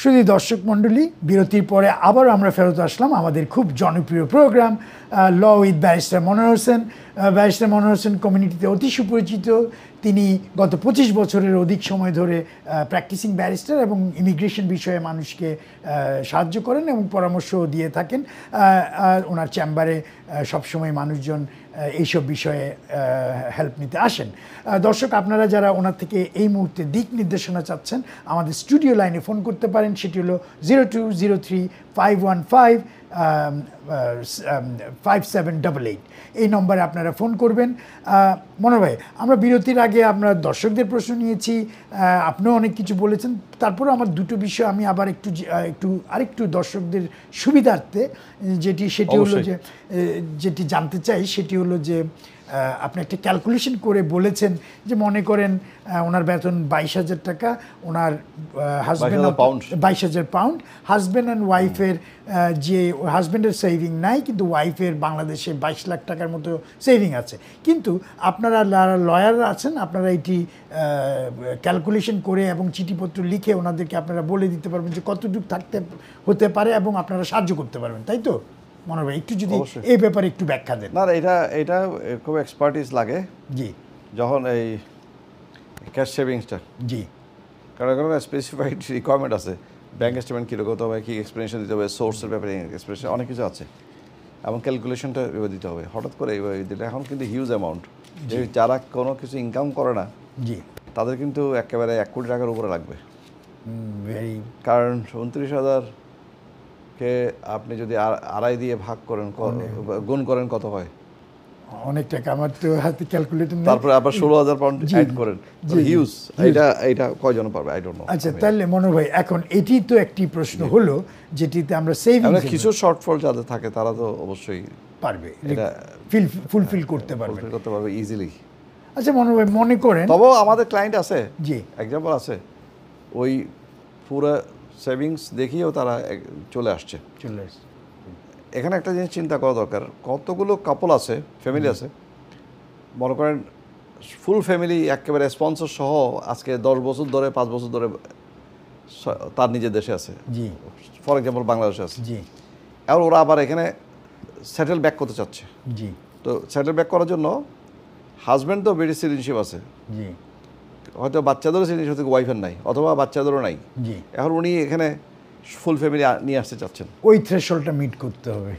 শুধু দর্শক মণ্ডলী, বিরতির পরে আবার আমরা ফেরত আসলাম আমাদের খুব জনপ্রিয় program law with barrister Monowar Hossain. Barrister Monowar Hossain কমিউনিটিতে অতি সুপরিচিত। তিনি গত 25 বছরের অধিক সময় ধরে প্র্যাকটিসিং ব্যারিস্টার এবং ইমিগ্রেশন বিষয়ে মানুষকে সাহায্য করেন এবং পরামর্শও দিয়ে থাকেন। ওনার চেম্বারে সবসময় মানুষজন এইসব বিষয়ে হেল্প নিতে আসেন। দর্শক, আপনারা যারা ওনার থেকে এই মুহূর্তে দিক নির্দেশনা চাচ্ছেন, আমাদের স্টুডিও লাইনে ফোন করতে পারেন। সেটি হলো 0203-515-5788। এই নম্বরে আপনারা ফোন করবেন। মনোয়ার ভাই, আমরা বিরতির আগে আমরা দর্শকদের প্রশ্ন নিয়েছি, আপনিও অনেক কিছু বলেছেন। তারপরে আমার দুটো বিষয় আমি আবার আরেকটু দর্শকদের সুবিধার্থে সেটি হলো যে যেটি জানতে চাই, সেটি হলো যে আপনি একটা ক্যালকুলেশন করে বলেছেন যে মনে করেন ওনার বেতন 22,000 টাকা, ওনার হাজব্যান্ড 22,000 পাউন্ড, হাজব্যান্ড অ্যান্ড ওয়াইফের যে হাজব্যান্ডের সেভিং নাই কিন্তু ওয়াইফের বাংলাদেশে 22 লাখ টাকার মতো সেভিং আছে। কিন্তু আপনারা লয়াররা আছেন, আপনারা এটি ক্যালকুলেশন করে এবং চিঠিপত্র লিখে ওনাদেরকে আপনারা বলে দিতে পারবেন যে কতটুকু হতে পারে এবং আপনারা সাহায্য করতে পারবেন, তাই তো? মনে হয় একটু যদি এই ব্যাপারে একটু ব্যাখ্যা দেন। না, এটা খুব এক্সপার্টিস লাগে জি, যখন এই ক্যাশ সেভিংসটা। জি, কারণ স্পেসিফাইড রিকোয়ারমেন্ট আছে, ব্যাঙ্ক স্টেটমেন্ট কী করতে হবে, কী এক্সপ্লেনেশন দিতে হবে, সোর্সের ব্যাপারে এক্সপ্লেনেশন অনেক কিছু আছে এবং ক্যালকুলেশনটা এভাবে দিতে হবে। হঠাৎ করে এইভাবে দিলে এখন কিন্তু হিউজ অ্যামাউন্ট, যারা কোনো কিছু ইনকাম করে না জি, তাদের কিন্তু একেবারে 1 কোটি টাকার উপরে লাগবে। কারণ 29,000-কে আপনি যদি আড়াই দিয়ে ভাগ করেন, গুণ করেন, কত হয়? অনেক টাকা। আমার তো হাতে ক্যালকুলেটর নেই। তারপরে আবার 16,000 পাউন্ড অ্যাড করেন, হিউজ। এটা কয়জন পারবে? I don't know. আচ্ছা, তাহলে মনোয়ার ভাই, এখন এটি তো একটি প্রশ্ন হলো যেটিতে আমরা সেভিংস, কিছু শর্টফল যাদের থাকে তারা তো অবশ্যই পারবে, এটা ফুলফিল করতে পারবে ইজিলি। আচ্ছা মনোয়ার ভাই, মনে করেন তবেও আমাদের ক্লায়েন্ট আছে, জি, এক্সাম্পল আছে, ওই পুরো সেভিংস দেখিয়েও তারা চলে আসছে। এখানে একটা জিনিস চিন্তা করা দরকার, কতগুলো কাপল আছে, ফ্যামিলি আছে, মনে করেন ফুল ফ্যামিলি একেবারে স্পন্সর সহ আজকে 10 বছর ধরে 5 বছর ধরে তার নিজের দেশে আছে, জি, ফর এক্সাম্পল বাংলাদেশে আছে, জি, আর ওরা আবার এখানে সেটেল ব্যাক করতে চাচ্ছে। জি, তো সেটেল ব্যাক করার জন্য হাজব্যান্ড তো ব্রিটিশ সিটিজেনশিপ আছে, জি, হয়তো বাচ্চাদেরও সিটিজেনশিপ থেকে ওয়াইফের নাই অথবা বাচ্চাদেরও নাই, জি, এখন উনি এখানে ফুল ফ্যামিলি নিয়ে আসতে চাচ্ছেন। ওই থ্রেশহোল্ডটা মিট করতে হবে।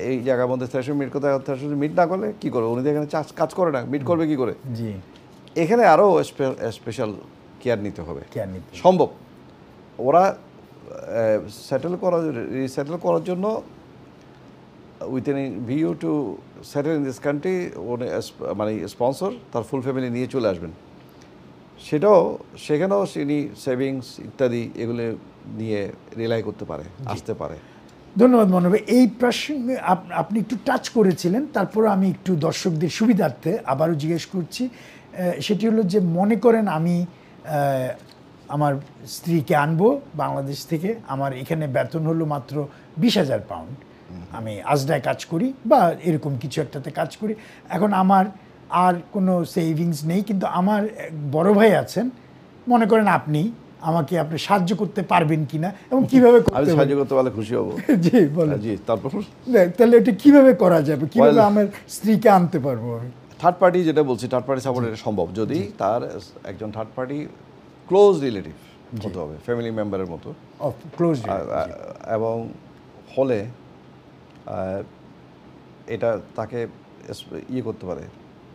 এই জায়গার মধ্যে থ্রেশহোল্ড মিট করতে, থ্রেশহোল্ড মিট না করলে কী করবে? উনি তো এখানে কাজ করে না, মিট করবে কী করে? জি, এখানে আরও স্পেশাল কেয়ার নিতে হবে। সম্ভব ওরা রিসেটেল করার জন্য within view to settle in this country, মানে স্পন্সর তার ফুল ফ্যামিলি নিয়ে চলে আসবেন। সেখানেও তিনি সেভিংস ইত্যাদি এগুলো নিয়ে রিলাই করতে পারে, আসতে পারে। ধন্যবাদ মনোয়ার ভাই। এই প্রসঙ্গে আপনি একটু টাচ করেছিলেন, তারপর আমি একটু দর্শকদের সুবিধার্থে আবারও জিজ্ঞেস করছি। সেটি হলো যে মনে করেন আমি আমার স্ত্রীকে আনবো বাংলাদেশ থেকে, আমার এখানে বেতন হলো মাত্র 20,000 পাউন্ড, আমি আজডায় কাজ করি বা এরকম কিছু একটাতে কাজ করি। এখন আমার আর কোনো সেভিংস নেই, কিন্তু আমার বড় ভাই আছেন, মনে করেন আপনি সাহায্য করতে পারবেন কিনা এবং কিভাবে সাহায্য করতে পারলে খুশি হব। জি, বলেন। জি, তারপর তাহলে এটা কিভাবে করা যাবে, কিভাবে আমার স্ত্রীকে আনতে পারবো আমি? থার্ড পার্টি, যেটা বলছি, থার্ড পার্টি সাপোর্ট এটা সম্ভব যদি তার একজন থার্ড পার্টি ক্লোজ রিলেটিভ হতে হবে, ফ্যামিলি মেম্বারের মতো ক্লোজ, এবং হলে এটা তাকে করতে পারে,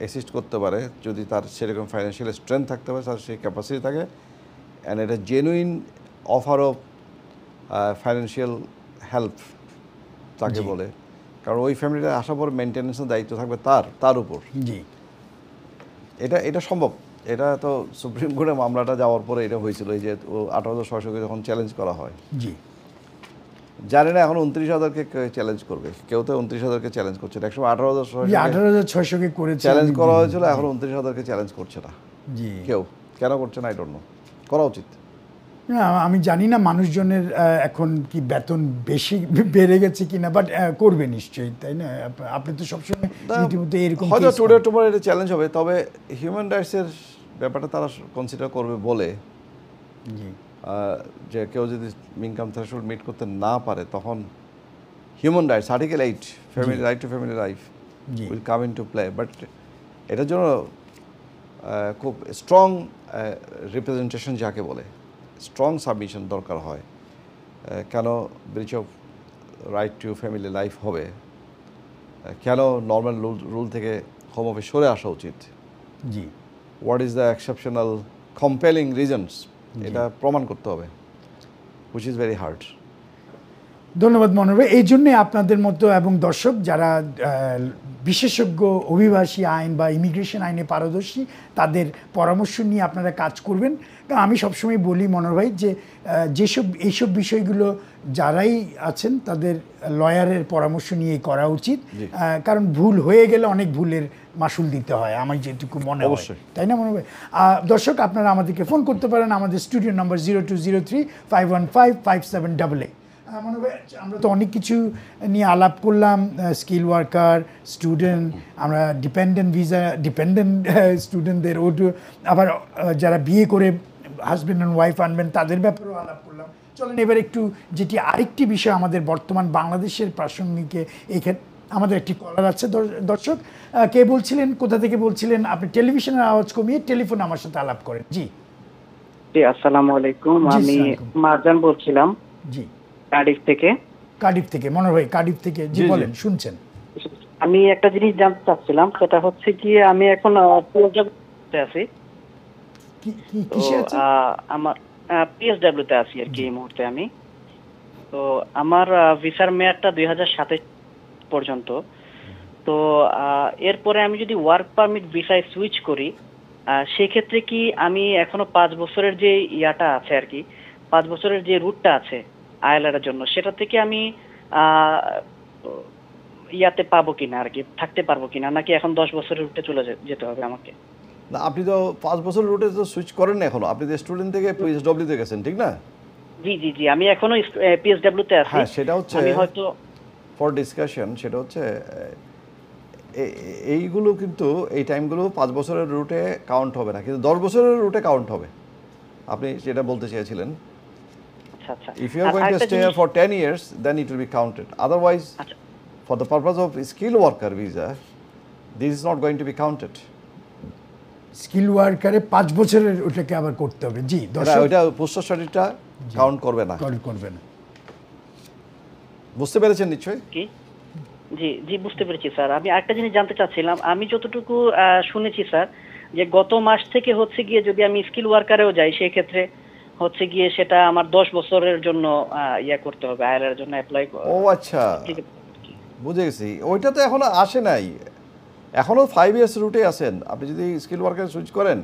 অ্যাসিস্ট করতে পারে যদি তার সেরকম ফাইন্যান্সিয়াল স্ট্রেংথ থাকতে পারে, তার সেই ক্যাপাসিটি থাকে, অ্যান্ড এটা genuine offer of financial help তাকে বলে। কারণ ওই ফ্যামিলিটা আসার পর মেনটেন্যান্সের দায়িত্ব থাকবে তার উপর। জি, এটা সম্ভব। এটা তো সুপ্রিম কোর্টে মামলাটা যাওয়ার পরে এটা হয়েছিল, এই যে 18,600-কে যখন চ্যালেঞ্জ করা হয়। জি, জানি না এখন 29,000-কে চ্যালেঞ্জ করবে, কেউ তো 29,000-কে চ্যালেঞ্জ করছে না। একসময় 18,600-কে করে চ্যালেঞ্জ করা হয়েছিল, এখন 29,000-কে চ্যালেঞ্জ করছে না জি, কেউ। কেন করছে না? I don't know. করা উচিত। আমি জানি না মানুষজনের এখন কি বেতন বেশি বেড়ে গেছে কিনা, বাট করবে নিশ্চয়ই, তাই না? আপনি তো সবসময় ইতিমধ্যে এরকম হয়তো টুডে এটা চ্যালেঞ্জ হবে, তবে হিউম্যান রাইটসের ব্যাপারটা তারা কনসিডার করবে বলে যে কেউ যদি ইনকাম থ্রেশহোল্ড মিট করতে না পারে তখন human rights article 8 family right to family life will come into play, but এটার জন্য খুব স্ট্রং রিপ্রেজেন্টেশন যাকে বলে স্ট্রং সাবমিশন দরকার হয়। কেন breach of right to family life হবে, কেন নর্মাল রুল থেকে হোম অফিস সরে আসা উচিত, জি what is the exceptional compelling reasons, এটা প্রমাণ করতে হবে, হুইচ ইজ ভেরি হার্ড। ধন্যবাদ মনোহর ভাই। এই জন্যে আপনাদের মতো এবং দর্শক যারা বিশেষজ্ঞ অভিবাসী আইন বা ইমিগ্রেশন আইনে পারদর্শী তাদের পরামর্শ নিয়ে আপনারা কাজ করবেন। কারণ আমি সবসময় বলি মনোহর ভাই যে এইসব বিষয়গুলো যারাই আছেন তাদের লয়ারের পরামর্শ নিয়েই করা উচিত, কারণ ভুল হয়ে গেলে অনেক ভুলের মাসুল দিতে হয় আমার যেটুকু মনে হয়, তাই না মনোহর ভাই? দর্শক আপনারা আমাদেরকে ফোন করতে পারেন আমাদের স্টুডিও নম্বর 0203-515-5788। মনোহর ভাই, আমরা তো অনেক কিছু নিয়ে আলাপ করলাম, স্কিল ওয়ার্কার, স্টুডেন্ট, আমরা ডিপেন্ডেন্ট স্টুডেন্টদের আবার যারা বিয়ে করে হাজব্যান্ড অ্যান্ড ওয়াইফ আনবেন তাদের ব্যাপারেও আলাপ করলাম। চলেন এবার একটু যেটি আরেকটি বিষয় আমাদের বর্তমান বাংলাদেশের প্রাসঙ্গিকে, এইখানে আমাদের একটি কলার আছে। দর্শক কে বলছিলেন, কোথা থেকে বলছিলেন? আপনি টেলিভিশনের আওয়াজ কমিয়ে টেলিফোন আমার সাথে আলাপ করেন। জি জি, আসসালামু আলাইকুম। আমি মারজান বলছিলাম। জি, কার্ডিফ থেকে। মনোহর ভাই কার্ডিফ থেকে, জি বলেন, শুনছেন। আমি একটা জিনিস জানতে চাচ্ছিলাম, সেটা হচ্ছে কি আমি এখন আছি। কিসে আছেন? আমার পিএসডব্লিউ তে আছি আর কি এই মুহূর্তে আমি। তো আমার ভিসার মেয়াদটা 2027 পর্যন্ত। তো এরপরে আমি যদি ওয়ার্ক পারমিট ভিসায় সুইচ করি, সেক্ষেত্রে কি আমি এখনো 5 বছরের যে ইয়াটা আছে আর কি, 5 বছরের যে রুটটা আছে আইএলআর এর জন্য, সেটা থেকে আমি ইয়াতে পাবো কিনা আর কি, থাকতে পারবো কিনা, নাকি এখন 10 বছরের রুটে চলে যেতে হবে আমাকে? না, আপনি তো 5 বছরের রুটে তো সুইচ করেন না এখনো, আপনি তো স্টুডেন্ট থেকে পিএসডব্লিউ তে গেছেন, ঠিক না? জি জি জি, আমি এখনো পিএসডব্লিউ তে আছি। হ্যাঁ, সেটা হচ্ছে আমি হয়তো ফর ডিসকাশন, সেটা হচ্ছে এইগুলো কিন্তু এই টাইমগুলো 5 বছরের রুটে কাউন্ট হবে না, কিন্তু 10 বছরের রুটে কাউন্ট হবে। আপনি যেটা বলতে চেয়েছিলেন, if you are going to stay here for 10 years, then it will be counted. Otherwise, for the purpose of skilled worker visa, this is not going to be counted. Skill ওয়ার্কারে 5 বছরের ওটাকে আবার করতে হবে। জি, ওটা পোস্ট স্টাডিটা কাউন্ট করবে না। বুঝতে পেরেছেন নিশ্চয়ই? কি? জি জি, বুঝতে পেরেছি স্যার। আমি আরেকটা জিনিস জানতে চাচ্ছিলাম, আমি যতটুকু শুনেছি স্যার, যে গত মাস থেকে হচ্ছে গিয়ে যদি আমি স্কিল ওয়ার্কারেও যাই, সেই ক্ষেত্রে হচ্ছে গিয়ে সেটা আমার 10 বছরের জন্য ইয়া করতে হবে, আইএলআর এর জন্য অ্যাপ্লাই। ও আচ্ছা, বুঝে গেছি। ওইটা তো এখনো আসে নাই, এখনো 5 ইয়ার্স রুটে আছেন। আপনি যদি স্কিল ওয়ার্কার সুইচ করেন,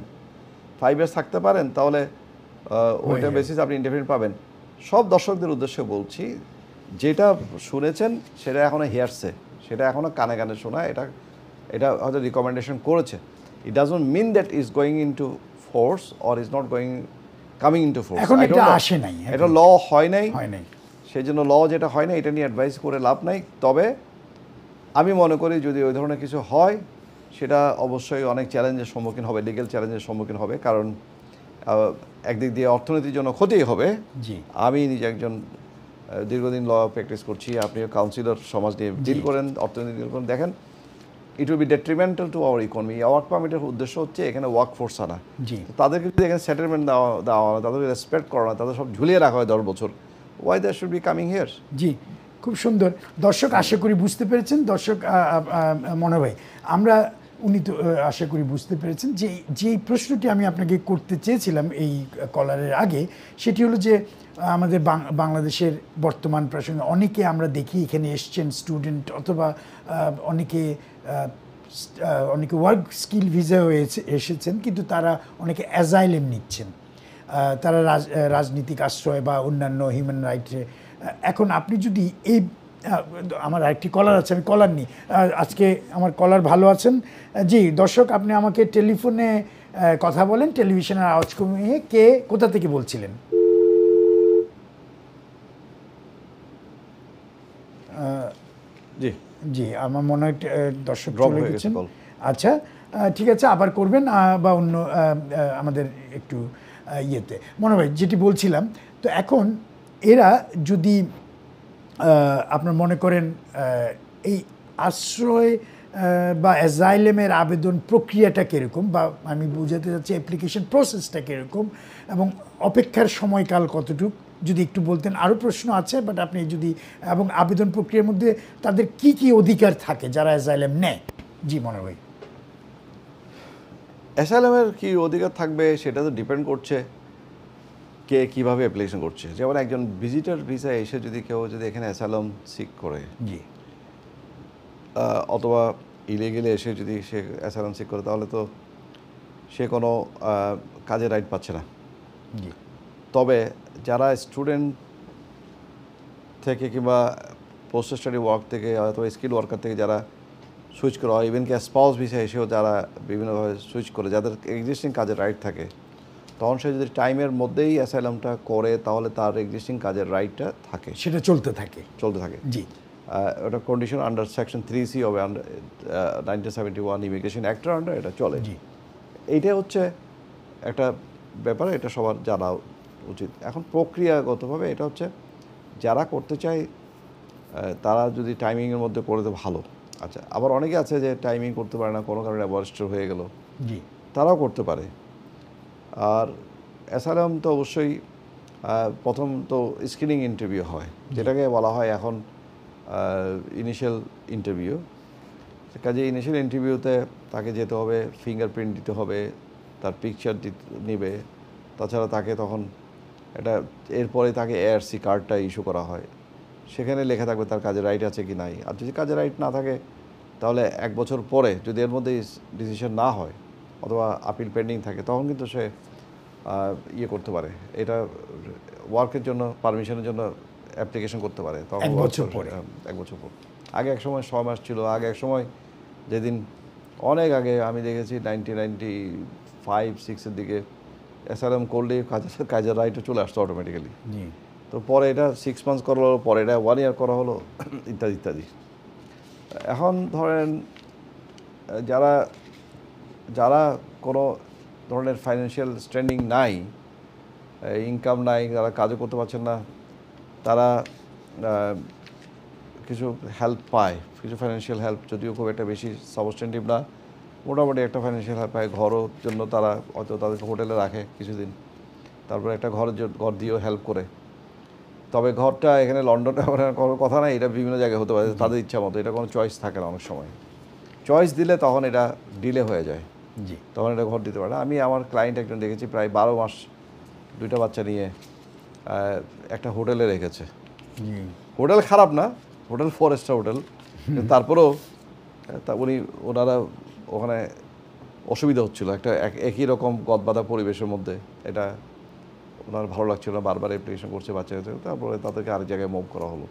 5 ইয়ার্স থাকতে পারেন, তাহলে ওইটা বেসিস আপনি ইনডেফিনিট পাবেন। সব দর্শকদের উদ্দেশ্যে বলছি, যেটা শুনেছেন সেটা এখনো হিয়ারসে, সেটা এখনো কানে কানে শোনা, এটা হয়তো রিকমেন্ডেশন করেছে। It doesn't mean that is going into force or is not going coming into force. এখন এটা আসে নাই, এটা ল হয় নাই, সেই জন্য ল যেটা হয় না এটা নিয়ে অ্যাডভাইস করে লাভ নাই। তবে আমি মনে করি যদি ওই ধরনের কিছু হয়, সেটা অবশ্যই অনেক চ্যালেঞ্জের সম্মুখীন হবে, লিগ্যাল চ্যালেঞ্জের সম্মুখীন হবে, কারণ একদিক দিয়ে অর্থনীতির জন্য ক্ষতি হবে। আমি নিজে একজন দীর্ঘদিন ল প্র্যাকটিস করছি, আপনিও কাউন্সিলর, সমাজ নিয়ে ডিল করেন, অর্থনীতি ডিল করেন, দেখেন it will be detrimental to our economy. Work পারমিটের উদ্দেশ্য হচ্ছে এখানে ওয়ার্ক ফোর্স আনা, তাদেরকে যদি এখানে সেটেলমেন্ট দেওয়া হয়, তাদেরকে রেসপেক্ট করা হয়, তাদের সব ঝুলিয়ে রাখা হয় 10 বছর, why that should be coming here? জি, খুব সুন্দর। দর্শক আশা করি বুঝতে পেরেছেন। দর্শক মনোহর ভাই, উনি তো আশা করি বুঝতে পেরেছেন যে প্রশ্নটি আমি আপনাকে করতে চেয়েছিলাম এই কলারের আগে, সেটি হলো যে আমাদের বাংলাদেশের বর্তমান প্রসঙ্গে অনেকে আমরা দেখি এখানে এসছেন স্টুডেন্ট, অথবা অনেকে ওয়ার্ক স্কিল ভিসা এসেছেন, কিন্তু তারা অনেকে অ্যাজাইলেম নিচ্ছেন, তারা রাজনীতিক আশ্রয় বা অন্যান্য হিউম্যান রাইটে। এখন আপনি যদি এই, আমার আরেকটি কলার আছে, আমি কলার নিই আজকে। আমার কলার ভালো আছেন? জি দর্শক, আপনি আমাকে টেলিফোনে কথা বলেন, টেলিভিশনের আওয়াজ কমিয়ে। কে কোথা থেকে বলছিলেন? জি জি, আমার মনে হয় দর্শক চলে গেছেন। আচ্ছা, ঠিক আছে, আবার করবেন বা অন্য আমাদের একটু ইয়েতে। মনে হয় যেটি বলছিলাম, তো এখন এরা যদি আপনার মনে করেন এই আশ্রয় বা অ্যাজাইলেমের আবেদন প্রক্রিয়াটা কীরকম, বা আমি বোঝাতে চাচ্ছি অ্যাপ্লিকেশন প্রসেসটা কীরকম এবং অপেক্ষার সময়কাল কতটুকু যদি একটু বলতেন। আরও প্রশ্ন আছে, বাট আপনি যদি, এবং আবেদন প্রক্রিয়ার মধ্যে তাদের কি কি অধিকার থাকে যারা অ্যাজাইলেম নেয়। জি মনে হয় অ্যাসাইলামের কি অধিকার থাকবে সেটা তো ডিপেন্ড করছে কে কীভাবে অ্যাপ্লিকেশন করছে। যেমন একজন ভিজিটর ভিসায় এসে যদি কেউ যদি এখানে অ্যাসাইলাম সিক করে, জি অথবা ইলিগেলি এসে যদি সে অ্যাসাইলাম সিক করে, তাহলে তো সে কোনো কাজের রাইট পাচ্ছে না। জি তবে যারা স্টুডেন্ট থেকে কিংবা পোস্ট স্টাডি ওয়ার্ক থেকে অথবা স্কিল ওয়ার্কার থেকে যারা সুইচ করা হয়, ইভেন কি স্পাউস ভিসা এসেও যারা বিভিন্নভাবে সুইচ করে, যাদের এক্সিস্টিং কাজের রাইট থাকে, তখন সে যদি টাইমের মধ্যেই অ্যাসাইলামটা করে তাহলে তার এক্সিস্টিং কাজের রাইটটা থাকে, সেটা চলতে থাকে। জি। ওটা কন্ডিশন আন্ডার সেকশন 3C হবে, 1971 ইমিগ্রেশন অ্যাক্টের আন্ডার এটা চলে। জি এইটা হচ্ছে একটা ব্যাপার, এটা সবার জানা উচিত। এখন প্রক্রিয়াগতভাবে এটা হচ্ছে যারা করতে চায় তারা যদি টাইমিংয়ের মধ্যে করে তো ভালো। আচ্ছা, আবার অনেকে আছে যে টাইমিং করতে পারে না, কোনো কারণে বরিষ্ঠ হয়ে গেল, জি তারাও করতে পারে। আর অ্যাসাইলাম তো অবশ্যই প্রথম তো স্ক্রিনিং ইন্টারভিউ হয়, যেটাকে বলা হয় এখন ইনিশিয়াল ইন্টারভিউ। কাজে ইনিশিয়াল ইন্টারভিউতে তাকে যেতে হবে, ফিঙ্গারপ্রিন্ট দিতে হবে, তার পিকচার নেবে, তাছাড়া তাকে তখন এটা এরপরে তাকে এআরসি কার্ডটা ইস্যু করা হয়, সেখানে লেখা থাকবে তার কাজের রাইট আছে কি নাই। আর যদি কাজের রাইট না থাকে তাহলে 1 বছর পরে যদি এর মধ্যে ডিসিশন না হয় অথবা আপিল পেন্ডিং থাকে, তখন কিন্তু সে ইয়ে করতে পারে, এটা ওয়ার্কের জন্য পারমিশনের জন্য অ্যাপ্লিকেশন করতে পারে। তখন 1 বছর পরে, 1 বছর পর। আগে এক সময় 6 মাস ছিল, আগে এক সময় যেদিন অনেক আগে আমি দেখেছি 1995-6 দিকে অ্যাসাইলাম করলে কাজের রাইটও চলে আসতো অটোমেটিক্যালি। তো পরে এটা 6 মান্থস করা হলো, পরে এটা 1 ইয়ার করা হলো, ইত্যাদি ইত্যাদি। এখন ধরেন যারা যারা কোনো ধরনের ফাইন্যান্সিয়াল স্ট্যান্ডিং নাই, ইনকাম নাই, যারা কাজও করতে পারছেন না, তারা কিছু হেল্প পায়, কিছু ফাইন্যান্সিয়াল হেল্প, যদিও খুব একটা বেশি সাবস্টেন্টিভ না, মোটামুটি একটা ফাইন্যান্সিয়াল হেল্প পায়। ঘরও জন্য তারা হয়তো তাদেরকে হোটেলে রাখে কিছুদিন, তারপরে একটা ঘর দিয়েও হেল্প করে। তবে ঘরটা এখানে লন্ডনে কোনো কথা নাই, এটা বিভিন্ন জায়গায় হতে পারে তাদের ইচ্ছা মতো, এটা কোনো চয়েস থাকে না। অনেক সময় চয়েস দিলে তখন এটা ডিলে হয়ে যায়, জি তখন এটা ঘর দিতে পারে না। আমি আমার ক্লায়েন্ট একজন দেখেছি প্রায় 12 মাস 2টা বাচ্চা নিয়ে একটা হোটেলে রেখেছে। হোটেল খারাপ না, হোটেল 4 স্টার হোটেল, তারপরেও ওনারা ওখানে অসুবিধা হচ্ছিল, একটা একই রকম গদবাঁধা পরিবেশের মধ্যে। এটা ওনার ভালো লাগছিল না, বারবার অ্যাপ্লিকেশন করছে বাচ্চাদের, তারপরে তাদেরকে আরেক জায়গায় মুভ করা হলো।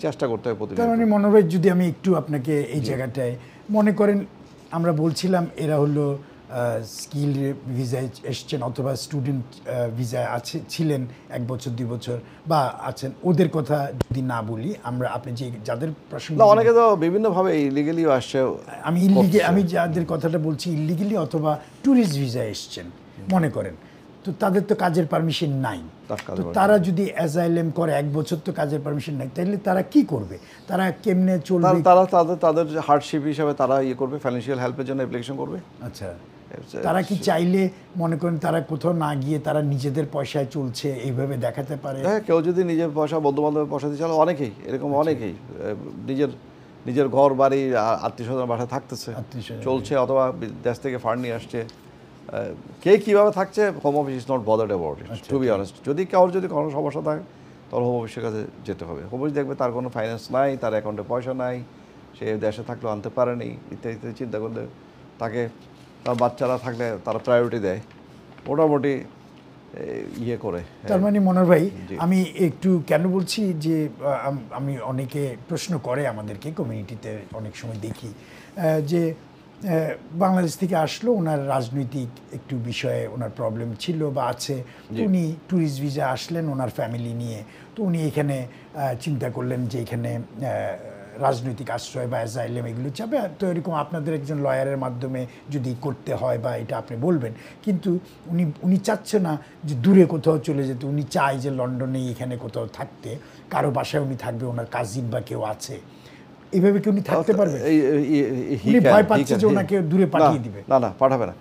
চেষ্টা করতে হয় প্রতিদিন। তার মানে মনে হয়, যদি আমি একটু আপনাকে এই জায়গাটায় মনে করেন, আমরা বলছিলাম এরা হলো স্কিল ভিসায় এসছেন অথবা স্টুডেন্ট ভিসায় ছিলেন 1 বছর 2 বছর বা আছেন, ওদের কথা যদি না বলি আমরা, আপনি যে যাদের প্রশ্ন, অনেকে তো বিভিন্নভাবে ইলিগালিও আসছে। আমি যাদের কথাটা বলছি ইলিগালি অথবা ট্যুরিস্ট ভিসায় এসছেন মনে করেন, তো তাদের তো কাজের পারমিশন নাই, তো তারা যদি অ্যাজাইলেম করে 1 বছর তো কাজের পারমিশন নাই, তাহলে তারা কি করবে? তারা কেমনে চলবে? তাদের হার্ডশিপ হিসাবে তারা ইয়ে করবে, ফাইন্যান্সিয়াল হেল্পের জন্য অ্যাপ্লিকেশন করবে। আচ্ছা, তারা কি চাইলে মনে করেন তারা কোথাও না গিয়ে তারা নিজেদের পয়সায় চলছে এইভাবে দেখাতে পারে? হ্যাঁ, কেউ যদি নিজের পয়সা, বন্ধু বান্ধবের পয়সা দিয়ে চালে, অনেকেই এরকম, অনেকেই নিজের ঘর বাড়ি আত্মীয় স্বজন বাসায় থাকতেছে, চলছে, অথবা দেশ থেকে ফান্ড নিয়ে আসছে। কে কীভাবে থাকছে, home office is not bothered about it, to be honest. যদি কোনো সমস্যা থাকে তাহলে হোম অফিসের কাছে যেতে হবে। হোম অফিস দেখবে তার কোনো ফাইন্যান্স নাই, তার অ্যাকাউন্টে পয়সা নাই, সে দেশে থাকলেও আনতে পারেনি, ইত্যাদি ইত্যাদি চিন্তা করলে তাকে, তার বাচ্চারা থাকলে তারা প্রায়োরিটি দেয়, মোটামুটি ইয়ে করে। তার মানে মনোহর ভাই, আমি একটু কেন বলছি যে আমি অনেকে প্রশ্ন করে আমাদেরকে কমিউনিটিতে, অনেক সময় দেখি যে বাংলাদেশ থেকে আসলো, ওনার রাজনৈতিক একটু বিষয়ে ওনার প্রবলেম ছিল বা আছে, উনি ট্যুরিস্ট ভিসা আসলেন ওনার ফ্যামিলি নিয়ে, তো উনি এখানে চিন্তা করলেন যে এখানে রাজনৈতিক আশ্রয় বা অ্যাজাইলাম এগুলো চাবে, তো এরকম আপনাদের একজন লয়ারের মাধ্যমে যদি করতে হয় বা এটা আপনি বলবেন, কিন্তু উনি চাচ্ছে না যে দূরে কোথাও চলে যেতে, উনি চায় যে লন্ডনে এখানে কোথাও থাকতে, কারো বাসায় উনি থাকবে, ওনার কাজিন বা কেউ আছে, এইভাবে কি উনি থাকতে পারবে? উনি ভয় পাচ্ছে যে ওনাকে দূরে পাঠিয়ে দিবে। না পাঠাবে না।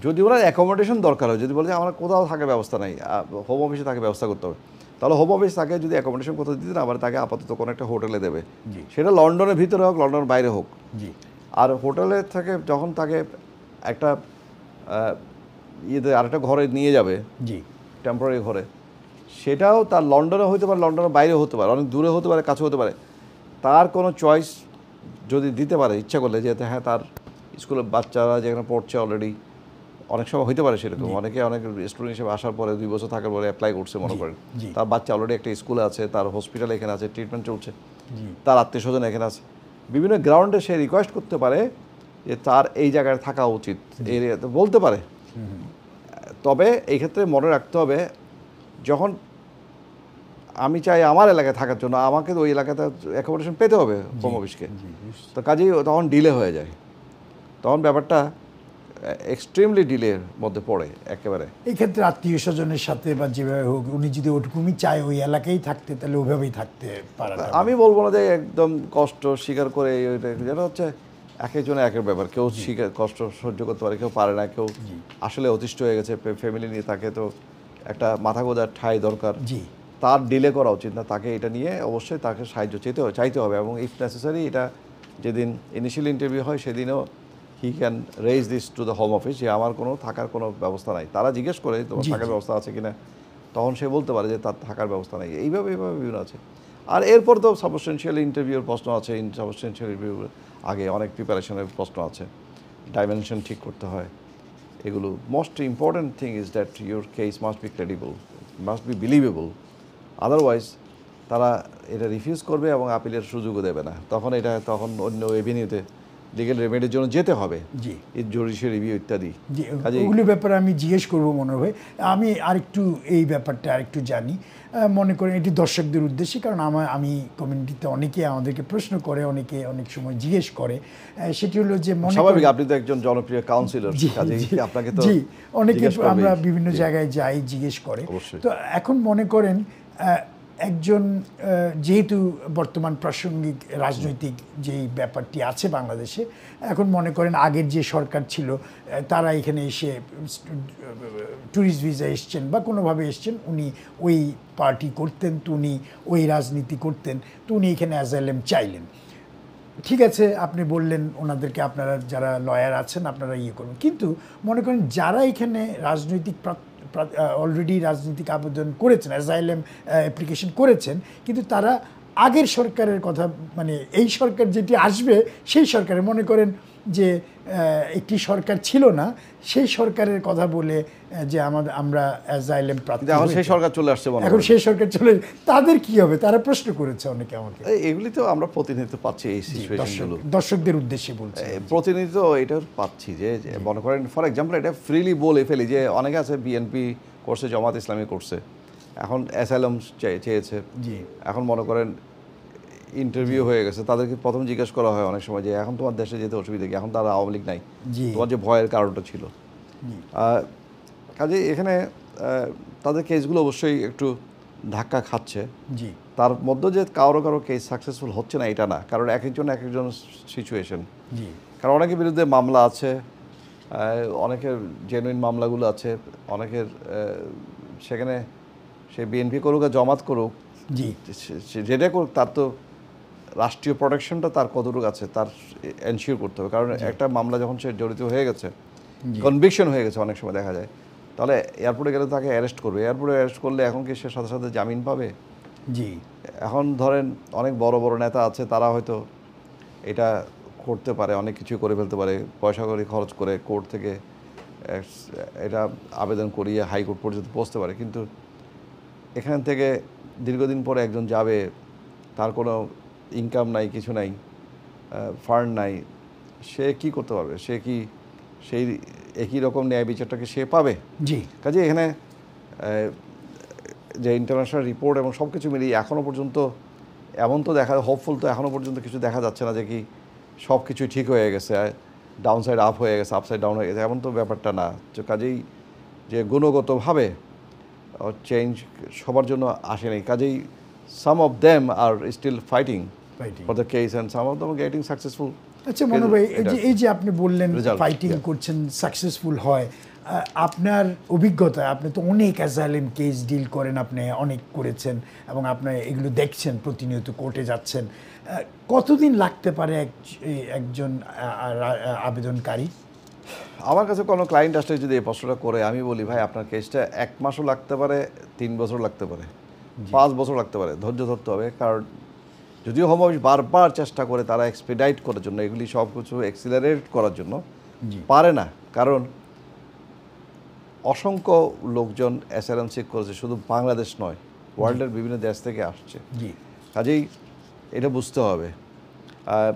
যদি ওনার অ্যাকোমোডেশন দরকার হয়, যদি বলে যে আমার কোথাও থাকার ব্যবস্থা নাই, হোম অফিসে তাকে ব্যবস্থা করতে হবে, তাহলে হোম অফিস তাকে যদি অ্যাকোমোডেশন কোথাও দিতে না, আবার তাকে আপাতত কোনো একটা হোটেলে দেবে, সেটা লন্ডনের ভিতরে হোক লন্ডনের বাইরে হোক। আর হোটেলে থেকে যখন তাকে একটা আরেকটা ঘরে নিয়ে যাবে, টেম্পোরারি ঘরে, সেটাও তার লন্ডনে হতে পারে, লন্ডনের বাইরে হতে পারে, অনেক দূরে হতে পারে, কাছে হতে পারে। তার কোনো চয়েস যদি দিতে পারে ইচ্ছা করলে, যে হ্যাঁ তার স্কুলের বাচ্চারা যেখানে পড়ছে অলরেডি, অনেক সময় হইতে পারে সেরকম, অনেক স্টুডেন্ট হিসেবে আসার পরে 2 বছর থাকার পরে অ্যাপ্লাই করছে, মনে করেন তার বাচ্চা অলরেডি একটা স্কুলে আছে, তার হসপিটালে এখানে আছে, ট্রিটমেন্ট চলছে, তার আত্মীয় স্বজন এখানে আছে, বিভিন্ন গ্রাউন্ডে সে রিকোয়েস্ট করতে পারে যে তার এই জায়গায় থাকা উচিত, এরিয়াতে বলতে পারে। তবে এই ক্ষেত্রে মনে রাখতে হবে, যখন আমি চাই আমার এলাকায় থাকার জন্য, আমাকে তো ওই এলাকাতে অ্যাকোমোডেশন পেতে হবে হোম অফিসকে, তো কাজেই তখন ডিলে হয়ে যায়, তখন ব্যাপারটা এক্সট্রিমলি ডিলের মধ্যে পড়ে একেবারে। এই ক্ষেত্রে আত্মীয় স্বজনের সাথে বা যেভাবে হোক, উনি যদি ওটুকুই চায় ওই এলাকায় থাকতে, তাহলে ওইভাবেই থাকতে পারে। আমি বলবো না যে একদম কষ্ট স্বীকার করে, যেটা হচ্ছে এক একজনে একের ব্যাপার, কেউ কষ্ট সহ্য করতে পারে, কেউ পারে না, কেউ আসলে অতিষ্ঠ হয়ে গেছে ফ্যামিলি নিয়ে, তাকে তো একটা মাথা গোঁজার ঠাঁই দরকার, তার ডিলে করা উচিত না, তাকে এটা নিয়ে অবশ্যই তাকে সাহায্য চাইতে হবে। এবং ইফ নেসেসারি, এটা যেদিন ইনিশিয়াল ইন্টারভিউ হয় সেদিনও he can raise this to the home office, যে আমার কোনো থাকার কোনো ব্যবস্থা নাই। তারা জিজ্ঞেস করে তোমার থাকার ব্যবস্থা আছে কিনা, তখন সে বলতে পারে যে তার থাকার ব্যবস্থা নেই। এইভাবে বিভিন্ন আছে। আর এরপর তো সাবস্টেন্সিয়াল ইন্টারভিউর প্রশ্ন আছে, সাবস্টেন্সিয়াল ইন্টারভিউ আগে অনেক প্রিপারেশনের প্রশ্ন আছে, ডাইমেনশন ঠিক করতে হয়, এগুলো। Most important thing is that your case must be credible, must be believable, otherwise তারা এটা রিফিউজ করবে এবং আপিলের সুযোগও দেবে না। তখন অন্য এভিনিউতে লিগ্যাল রেমেডির জন্য যেতে হবে, জুডিশিয়াল রিভিউ ইত্যাদি। ওগুলোর ব্যাপারে আমি জিজ্ঞেস করবো মনে হয়। আমি আরেকটু এই ব্যাপারটা আরেকটু জানি, মনে করেন এটি দর্শকদের উদ্দেশ্যে, কারণ আমি কমিউনিটিতে অনেকে আমাদেরকে প্রশ্ন করে, অনেকে অনেক সময় জিজ্ঞেস করে, সেটি হলো যে স্বাভাবিক, আপনি তো একজন জনপ্রিয় কাউন্সিলর, আপনাকে তো অনেকে আমরা বিভিন্ন জায়গায় যাই, জিজ্ঞেস করে। তো এখন মনে করেন একজন, যেহেতু বর্তমান প্রাসঙ্গিক রাজনৈতিক যেই ব্যাপারটি আছে বাংলাদেশে, এখন মনে করেন আগের যে সরকার ছিল, তারা এখানে এসে ট্যুরিস্ট ভিসা এসছেন বা কোনোভাবে এসছেন, উনি ওই পার্টি করতেন, তো উনি ওই রাজনীতি করতেন, তো উনি এখানে অ্যাজাইলাম চাইলেন। ঠিক আছে, আপনি বললেন ওনাদেরকে, আপনারা যারা লয়ার আছেন আপনারা করবেন, কিন্তু মনে করেন যারা এখানে রাজনৈতিক অলরেডি রাজনৈতিক আবেদন করেছেন, অ্যাজাইলাম অ্যাপ্লিকেশন করেছেন, কিন্তু তারা আগের সরকারের কথা, মানে এই সরকার যেটি আসবে সেই সরকারের, মনে করেন যে একটি সরকার ছিল না, সেই সরকারের কথা বলে যে আমরা অ্যাজাইলাম প্রার্থী, এখন সেই সরকার চলে আসছে, এখন সেই সরকার চলে, তাদের কি হবে? তারা প্রশ্ন করেছে অনেকে আমাকে। এগুলি তো আমরা প্রতিনিধিত্ব পাচ্ছি, এই সিচুয়েশনগুলো দর্শকদের উদ্দেশ্যে বলছি, প্রতিনিধিত্ব এটা পাচ্ছি যে মনে করেন ফর এক্সাম্পল, এটা ফ্রিলি বলে ফেলি যে অনেকে আছে বিএনপি করছে, জামাত ইসলামী করছে, এখন অ্যাসাইলাম চেয়েছে, এখন মনে করেন ইন্টারভিউ হয়ে গেছে, তাদেরকে প্রথম জিজ্ঞেস করা হয় অনেক সময় যে এখন তোমার দেশে যেতে অসুবিধা কি, এখন তারা আওয়ামী লীগ নাই, তোমার যে ভয়ের কারণটা ছিল। কাজে এখানে তাদের কেসগুলো অবশ্যই একটু ধাক্কা খাচ্ছে, তার মধ্যে যে কারো কেস সাকসেসফুল হচ্ছে না এটা না, কারণ এক একজন সিচুয়েশন, কারণ অনেকের বিরুদ্ধে মামলা আছে, অনেকের জেনুইন মামলাগুলো আছে, অনেকের সেখানে সে বিএনপি করুক আর জামাত করুক, যেটা করুক, তার তো রাষ্ট্রীয় প্রোটেকশনটা তার কতটুকু আছে তার এনশিওর করতে হবে। কারণ একটা মামলা যখন সে জড়িত হয়ে গেছে, কনভিকশন হয়ে গেছে, অনেক সময় দেখা যায়, তাহলে এয়ারপোর্টে গেলে তাকে অ্যারেস্ট করবে, এয়ারপোর্টে অ্যারেস্ট করলে এখন কি সে সাথে সাথে জামিন পাবে? এখন ধরেন অনেক বড় বড় নেতা আছে, তারা হয়তো এটা করতে পারে, অনেক কিছু করে ফেলতে পারে, পয়সা করে খরচ করে কোর্ট থেকে এটা আবেদন করিয়ে হাইকোর্ট পর্যন্ত পৌঁছতে পারে, কিন্তু এখান থেকে দীর্ঘদিন পরে একজন যাবে, তার কোনো ইনকাম নাই, কিছু নাই, ফান্ড নাই, সে কি করতে পারবে? সে কি সেই একই রকম ন্যায় বিচারটাকে সে পাবে? কাজে এখানে যে ইন্টারন্যাশনাল রিপোর্ট এবং সব কিছু মিলিয়ে এখনও পর্যন্ত এমন তো দেখা হোপফুল তো এখনও পর্যন্ত কিছু দেখা যাচ্ছে না যে কি সব কিছুই ঠিক হয়ে গেছে, ডাউন সাইড আপ হয়ে গেছে, আপ সাইড ডাউন হয়ে গেছে, এমন তো ব্যাপারটা না। তো কাজেই যে গুণগতভাবে চেঞ্জ সবার জন্য আসেনি, কাজেই some of them are still fighting for the case and some of them getting successful. আচ্ছা মনোজ ভাই, এই যে আপনি বললেন Result, ফাইটিং করছেন, সাকসেসফুল হয়, আপনার অভিজ্ঞতা, আপনি তো অনেক অ্যাসাইলাম কেস ডিল করেন, আপনি অনেক করেছেন এবং আপনি এগুলো দেখছেন, প্রতিনিয়ত কোর্টে যাচ্ছেন, কতদিন লাগতে পারে একজন আবেদনকারী? আমার কাছে কোনো ক্লায়েন্ট আসলে যদি এই প্রশ্নটা করে, আমি বলি ভাই আপনার কেসটা 1 মাসও লাগতে পারে, 3 বছর লাগতে পারে, 5 বছর লাগতে পারে, ধৈর্য ধরতে হবে। কারণ যদিও হোম অফিস বারবার চেষ্টা করে তারা এক্সপিডাইট করার জন্য, এগুলি সব কিছু এক্সিলারেট করার জন্য পারে না, কারণ অসংখ্য লোকজন অ্যাসাইলাম সিক করেছে, শুধু বাংলাদেশ নয়, ওয়ার্ল্ডের বিভিন্ন দেশ থেকে আসছে। কাজেই এটা বুঝতে হবে। আর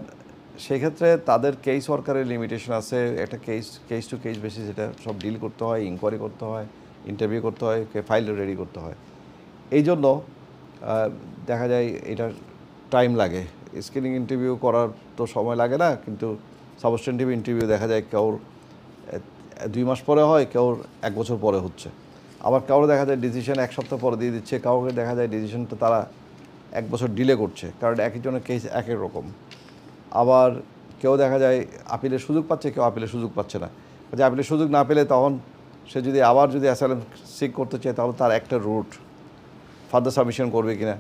সেই ক্ষেত্রে তাদের কেস সরকারের লিমিটেশন আছে, একটা কেস টু কেস বেসিস এটা সব ডিল করতে হয়, ইনকোয়ারি করতে হয়, ইন্টারভিউ করতে হয়, ফাইল রেডি করতে হয়। এই জন্য দেখা যায় এটা টাইম লাগে। স্ক্রিনিং ইন্টারভিউ করার তো সময় লাগে না, কিন্তু সাবস্টেন্টিভ ইন্টারভিউ দেখা যায় কেউর 2 মাস পরে হয়, কেউর 1 বছর পরে হচ্ছে। আবার কাউকে দেখা যায় ডিসিশন 1 সপ্তাহ পরে দিয়ে দিচ্ছে, কাউকে দেখা যায় ডিসিশনটা তারা 1 বছর ডিলে করছে, কারণ এক একজনের কেস এক এক রকম। আবার কেউ দেখা যায় আপিলের সুযোগ পাচ্ছে, কেউ আপিলের সুযোগ পাচ্ছে না। যে আপিলের সুযোগ না পেলে তখন সে যদি আবার অ্যাসাইলাম সিক করতে চায়, তাহলে তার একটা রুট ফার্দার সাবমিশন করবে কিনা,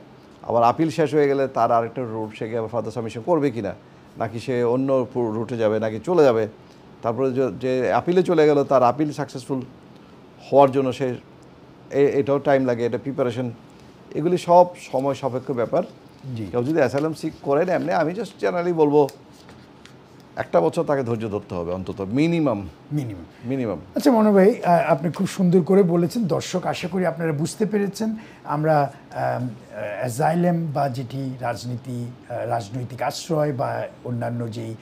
আবার আপিল শেষ হয়ে গেলে তার আরেকটা রুট, সে আবার ফার্দার সাবমিশন করবে কিনা, নাকি সে অন্য রুটে যাবে, নাকি চলে যাবে। তারপরে যে আপিলে চলে গেল, তার আপিল সাকসেসফুল হওয়ার জন্য সে এটাও টাইম লাগে, এটা প্রিপারেশন, এগুলি সব সময় সাপেক্ষ ব্যাপার। কেউ যদি অ্যাসাইলাম সিক করেন এমনি, আমি জাস্ট জেনারেলি বলবো 1 বছর তাকে ধৈর্য ধরতে হবে অন্তত, মিনিমাম। আচ্ছা মনোজ ভাই, আপনি খুব সুন্দর করে বলেছেন, দর্শক আশা করি আপনারা বুঝতে পেরেছেন। আমরা অ্যাসাইলাম বা যেটি রাজনৈতিক আশ্রয় বা অন্যান্য যেই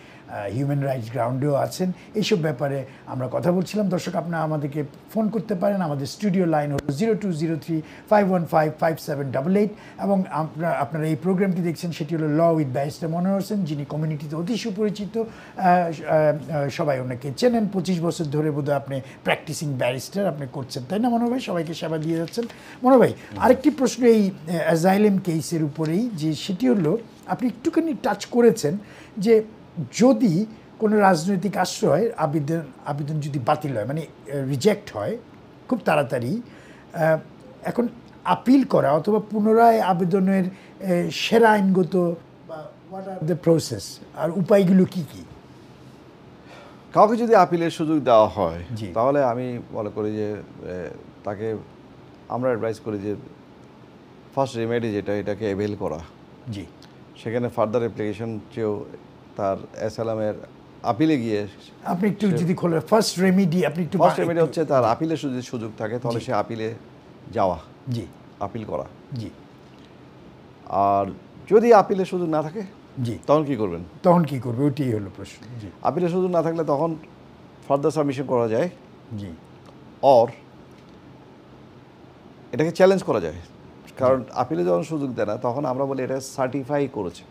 হিউম্যান রাইটস গ্রাউন্ডেও আছেন, এইসব ব্যাপারে আমরা কথা বলছিলাম। দর্শক আপনারা আমাদেরকে ফোন করতে পারেন, আমাদের স্টুডিও লাইন হলো 0203-515-5788 এবং আপনারা এই প্রোগ্রামটি দেখছেন, সেটি হলো ল উইথ ব্যারিস্টার মনোয়ার হোসেন, যিনি কমিউনিটিতে অতি সুপরিচিত, সবাই ওনাকে চেনেন। 25 বছর ধরে বোধহয় আপনি প্র্যাকটিসিং ব্যারিস্টার আপনি করছেন, তাই না মনোজ ভাই? সবাইকে সেবা দিয়ে যাচ্ছেন। মনোজ ভাই, আরেকটি প্রশ্ন এই অ্যাসাইলাম কেসের উপরেই, যে সেটি হলো আপনি একটুখানি টাচ করেছেন, যে যদি কোনো রাজনৈতিক আশ্রয় আবেদন যদি বাতিল হয়, মানে রিজেক্ট হয় খুব তাড়াতাড়ি, এখন আপিল করা অথবা পুনরায় আবেদনের সেরা আইনগত বা হোয়াট আর দ্য প্রসেস আর উপায়গুলো কি কি? কাউকে যদি আপিলের সুযোগ দেওয়া হয়, তাহলে আমি মনে করি যে তাকে আমরা অ্যাডভাইস করি যে ফার্স্ট রেমেডি যেটা, এটাকে অ্যাভেল করা। সেখানে ফার্দার অ্যাপ্লিকেশন চেয়েও তার অ্যাসাইলামের আপিলে গিয়ে আপনি একটু যদি খোলেন ফার্স্ট রেমেডি, আপনি একটু। ফার্স্ট রেমেডি হচ্ছে তার আপিলের যদি সুযোগ থাকে, তাহলে সে আপিলে যাওয়া, আপিল করা। আর যদি আপিলের সুযোগ না থাকে, তখন কি করবেন? ওইটাই হলো প্রশ্ন। আপিলের সুযোগ না থাকলে তখন ফার্দার সাবমিশন করা যায়, অর এটাকে চ্যালেঞ্জ করা যায়। কারণ আপিলে যখন সুযোগ দেয় না, তখন আমরা বলি এটা সার্টিফাই করেছে,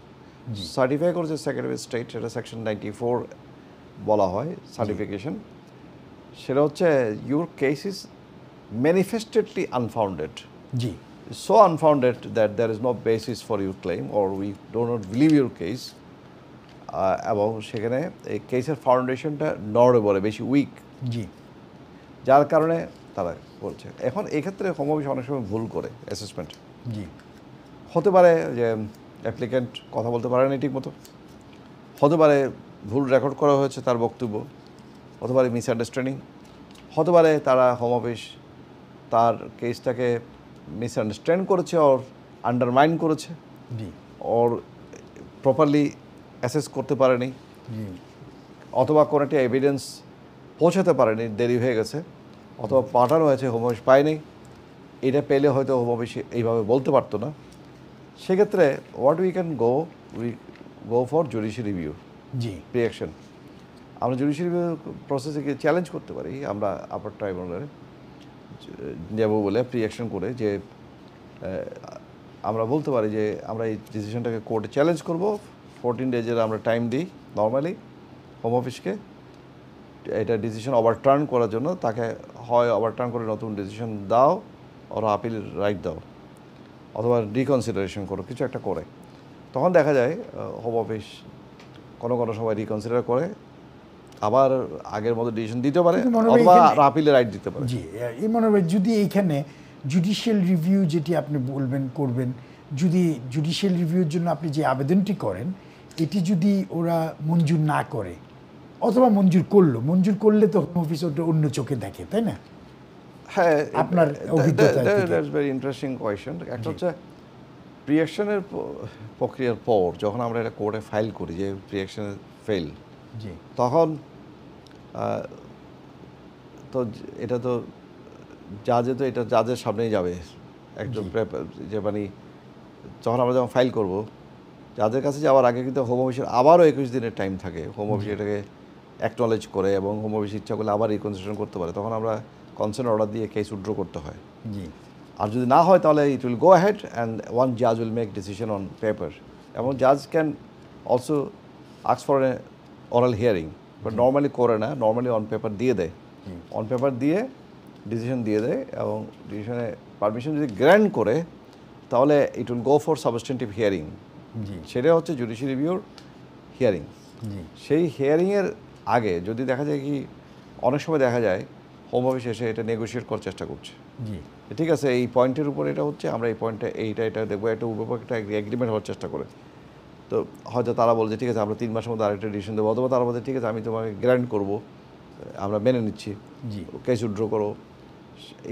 সেক্রেটারি অফ স্টেট, সেটা সেকশন 94 বলা হয় সার্টিফিকেশন। সেটা হচ্ছে your case is manifestedly unfounded, so unfounded that there is no basis for your claim or we do not believe your case, এবং সেখানে এই কেসের ফাউন্ডেশনটা নড়ে বলে বেশি উইক, যার কারণে তারা বলছে। এখন এক্ষেত্রে হোম অফিস অনেক সময় ভুল করে অ্যাসেসমেন্ট। হতে পারে যে অ্যাপ্লিক্যান্ট কথা বলতে পারেনি ঠিক মতো, হতে পারে ভুল রেকর্ড করা হয়েছে তার বক্তব্য, হতে পারে মিসআন্ডারস্ট্যান্ডিং, হতে পারে তারা হোম অফিস তার কেসটাকে মিসআন্ডারস্ট্যান্ড করেছে, ওর আন্ডারমাইন করেছে, ওর প্রপারলি অ্যাসেস করতে পারেনি, অথবা কোনো একটা এভিডেন্স পৌঁছাতে পারেনি, দেরি হয়ে গেছে, অথবা পাঠানো হয়েছে হোম অফিস পায়নি। এটা পেলে হয়তো হোম অফিস এইভাবে বলতে পারতো না। সেক্ষেত্রে what we go for judicial review, pre-action. আমরা জুডিশিয়াল রিভিউ প্রসেসে চ্যালেঞ্জ করতে পারি, আমরা আপার ট্রাইব্যুনালে যাব বলে প্রি-অ্যাকশন করে, যে আমরা বলতে পারি যে আমরা এই ডিসিশনটাকে কোর্টে চ্যালেঞ্জ করব। 14 ডেজের আমরা টাইম দিই নর্মালি হোম অফিসকে এটা ডিসিশন ওভারটার্ন করার জন্য। তাকে হয় ওভারটার্ন করে নতুন ডিসিশন দাও, ওরা আপিল রাইট দাও, অথবা রিকনসিডারেশন করো, কিছু একটা করে। তখন দেখা যায় হোম অফিস কোনো সময় রিকনসিডার করে আবার আগের মতো ডিসিশন দিতে পারে, কিন্তু মনে হয় অথবা এখানে- আপিলে রাইট দিতে পারে। জি, এই মনে হয় যদি এইখানে জুডিশিয়াল রিভিউ যেটি আপনি করবেন, যদি জুডিশিয়াল রিভিউর জন্য আপনি যে আবেদনটি করেন এটি যদি ওরা মঞ্জুর না করে অথবা মঞ্জুর করলে তো হোম অফিস ওটা অন্য চোখে দেখে, তাই না? হ্যাঁ, আপনার অভিজ্ঞতা থেকে। That's very interesting question. একটা হচ্ছে প্রিঅ্যাকশনের প্রক্রিয়ার পর যখন আমরা এটা কোর্টে ফাইল করি যে প্রিঅ্যাকশনের ফেল, জি তখন তো এটা তো এটা জাজের সামনেই যাবে একজন যে মানে যখন আমরা যখন ফাইল করব জাজের কাছে যাওয়ার আগে কিন্তু হোম অফিসের আবারও 21 দিনের টাইম থাকে। হোম অফিস এটাকে অ্যাকনলেজ করে এবং হোম অফিস ইচ্ছা করলে আবার রিকনসিডারেশন করতে পারে। তখন আমরা কনসার্ন অর্ডার দিয়ে কেস উইথড্র করতে হয়। জি আর যদি না হয় তাহলে it will go ahead and one জাজ will make decision on paper. এবং জাজ can also ask for a oral hearing, but normally করে না, নর্মালি অন পেপার দিয়ে দেয়। অন পেপার দিয়ে ডিসিশন দিয়ে দেয় এবং ডিসিশনে পারমিশন যদি গ্র্যান্ট করে তাহলে it will go for substantive hearing. জি সেটা হচ্ছে জুডিশিয়াল রিভিউর হিয়ারিং। জি সেই হিয়ারিংয়ের আগে যদি দেখা যায় কি অনেক সময় দেখা যায় হোম অফিস এসে এটা নেগোশিয়েট করার চেষ্টা করছে, জি ঠিক আছে এই পয়েন্টের উপর এটা হচ্ছে, আমরা এই পয়েন্টে এটা দেখবো, একটা উভয় একটা এগ্রিমেন্ট হওয়ার চেষ্টা করে। তো হয়তো তারা বলছে ঠিক আছে আমরা 3 মাসের মধ্যে আরেকটা ডিসিশন দেবো, অথবা তারা বলছে ঠিক আছে আমি তোমাকে গ্র্যান্ট করবো, আমরা মেনে নিচ্ছি, জি কেস উইথড্র করো,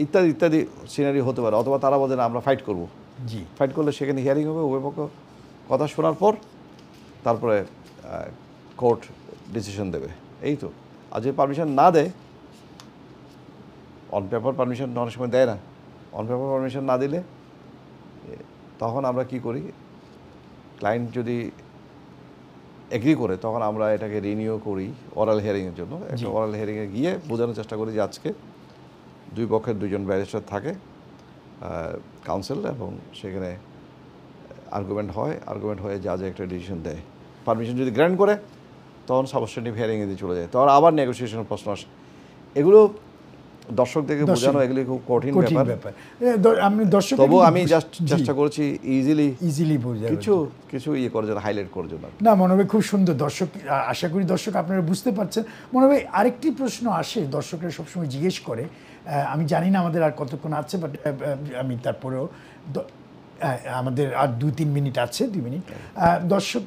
ইত্যাদি ইত্যাদি সিনারি হতে পারে। অথবা তারা বলছে না আমরা ফাইট করবো, জি ফাইট করলে সেখানে হিয়ারিং হবে, উভয় পক্ষ কথা শোনার পর তারপরে কোর্ট ডিসিশন দেবে, এই তো। আর যদি পারমিশন না দেয়, অন পেপার পারমিশন অনেক সময় দেয় না, অন পেপার পারমিশন না দিলে তখন আমরা কি করি, ক্লায়েন্ট যদি এগ্রি করে তখন আমরা এটাকে রিনিউ করি অরাল হিয়ারিংয়ের জন্য। একটা অরাল হিয়ারিংয়ে গিয়ে বোঝানোর চেষ্টা করি যে আজকে দুই পক্ষের দুজন ব্যারিস্টার থাকে, কাউন্সিল, এবং সেখানে আর্গুমেন্ট হয়ে জাজে একটা ডিসিশন দেয়। পারমিশন যদি গ্র্যান্ট করে তখন সাবস্টেন্টিভ হিয়ারিংয়ে দিয়ে চলে যায়, তখন আবার নেগোসিয়েশনের প্রশ্ন আসে। এগুলো দর্শকদেরকে বোঝানো এগুলি খুব কঠিন ব্যাপার। আমি দর্শক তবু আমি জাস্ট চেষ্টা করছি ইজিলি বোঝা কিছু ইয়ে করার জন্য, হাইলাইট করার জন্য। না মনে হয় খুব সুন্দর। দর্শক আশা করি দর্শক আপনারা বুঝতে পারছেন। মনে হয় আরেকটি প্রশ্ন আসে, দর্শকরা সবসময় জিজ্ঞেস করে, আমি জানি না আমাদের আর কতক্ষণ আছে, বাট আমি তারপরেও আমাদের আর 2-3 মিনিট আছে, 2 মিনিট। দর্শক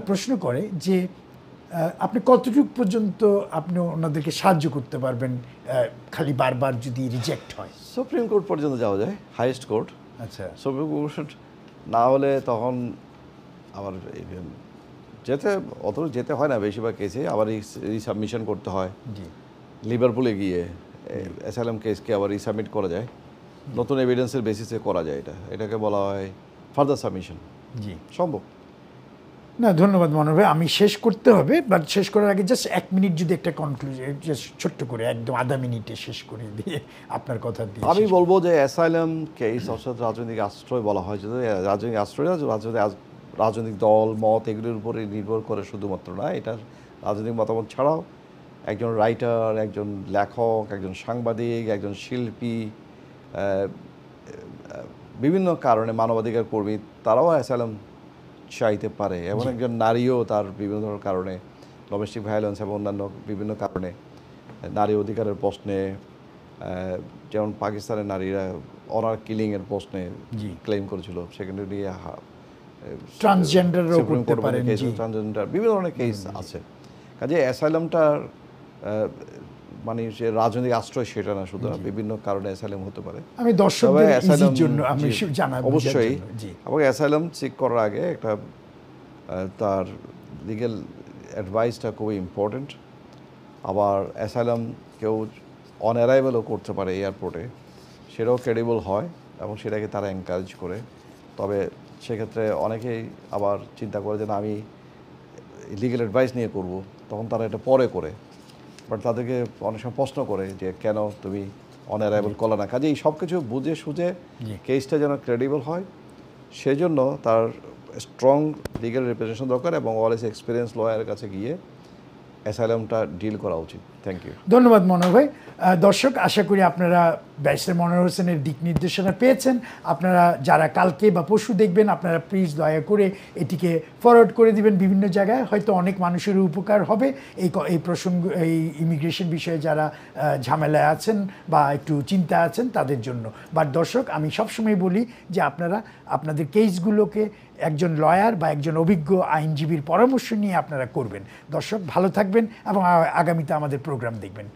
প্রশ্ন করে যে আপনি কতটুকু পর্যন্ত আপনি ওনাদেরকে সাহায্য করতে পারবেন খালি বারবার যদি রিজেক্ট হয়? সুপ্রিম কোর্ট পর্যন্ত যাওয়া যায়, হাইয়েস্ট কোর্ট। আচ্ছা, সুপ্রিম কোর্ট না হলে তখন আবার যেতে হয় না বেশিরভাগ কেসে, আবার রিসাবমিশন করতে হয়। জি লিভারপুলে গিয়ে অ্যাসাইলাম কেসকে আবার রিসাবমিট করা যায়, নতুন এভিডেন্সের বেসিসে করা যায়। এটাকে বলা হয় ফার্দার সাবমিশন। জি সম্ভব। না ধন্যবাদ মনোহর ভাই, আমি শেষ করতে হবে, বাট শেষ করার আগে জাস্ট 1 মিনিট যদি একটা কনক্লুশন জাস্ট ছোট্ট করে একদম আধা মিনিটে শেষ করে দিয়ে আপনার কথা দিয়ে আমি বলবো যে অ্যাসাইলাম কেস অর্থাৎ রাজনৈতিক আশ্রয় বলা হয়, যদি রাজনৈতিক আশ্রয় রাজনৈতিক দল মত এগুলির উপরে নির্ভর করে শুধুমাত্র না, এটার রাজনৈতিক মতামত ছাড়াও একজন রাইটার, একজন লেখক, একজন সাংবাদিক, একজন শিল্পী, বিভিন্ন কারণে মানবাধিকার কর্মী, তারাও অ্যাসাইলাম চাইতে পারে। এবং একজন নারীও তার বিভিন্ন ধরনের কারণে, ডোমেস্টিক ভায়োলেন্স এবং অন্যান্য বিভিন্ন কারণে, নারী অধিকারের প্রশ্নে, যেমন পাকিস্তানের নারীরা অনার কিলিংয়ের প্রশ্নে ক্লেম করেছিল, সেখানে নিয়ে ট্রান্সজেন্ডারও করতে পারেন, ট্রান্সজেন্ডার বিভিন্ন ধরনের কেস আছে। কাজে অ্যাসাইলামটার মানে যে রাজনৈতিক আশ্রয় সেটা না, শুধু বিভিন্ন কারণে অ্যাসাইলাম হতে পারে। আমি দর্শকদের ইজির জন্য আমি জানাবো অবশ্যই। এবং অ্যাসাইলাম চেক করার আগে একটা তার লিগ্যাল অ্যাডভাইসটা খুবই ইম্পর্টেন্ট। আবার অ্যাসাইলাম কেউ অন অ্যারাইভেলও করতে পারে এয়ারপোর্টে, সেটাও ক্রেডিবল হয় এবং সেটাকে তারা এনকারেজ করে। তবে সেক্ষেত্রে অনেকেই আবার চিন্তা করে যে না আমি লিগ্যাল অ্যাডভাইস নিয়ে করব, তখন তারা এটা পরে করে, বাট তাদেরকে অনেক সময় প্রশ্ন করে যে কেন তুমি অন অ্যারাইভেল করলে না। কাজে এই সব কিছু বুঝে সুঝে কেসটা যেন ক্রেডিবল হয় সেই জন্য তার স্ট্রং লিগ্যাল রিপ্রেজেন্টেশন দরকার এবং অলওয়েজ এক্সপিরিয়েন্স লয়ারের কাছে গিয়ে অ্যাসাইলামটা ডিল করা উচিত। Thank you. ধন্যবাদ মনোহর ভাই। দর্শক, আশা করি আপনারা ব্যারিস্টার মনোহর হোসেনের দিক নির্দেশনা পেয়েছেন। আপনারা যারা কালকে বা পরশু দেখবেন, আপনারা প্লিজ দয়া করে এটিকে ফরওয়ার্ড করে দিবেন বিভিন্ন জায়গায়, হয়তো অনেক মানুষের উপকার হবে এই প্রসঙ্গ, এই ইমিগ্রেশন বিষয়ে যারা ঝামেলায় আছেন বা একটু চিন্তা আছেন তাদের জন্য। বাট দর্শক, আমি সবসময় বলি যে আপনারা আপনাদের কেসগুলোকে একজন লয়ার বা একজন অভিজ্ঞ আইনজীবীর পরামর্শ নিয়ে আপনারা করবেন। দর্শক, ভালো থাকবেন এবং আগামীতে আমাদের প্রোগ্রাম দেখবেন।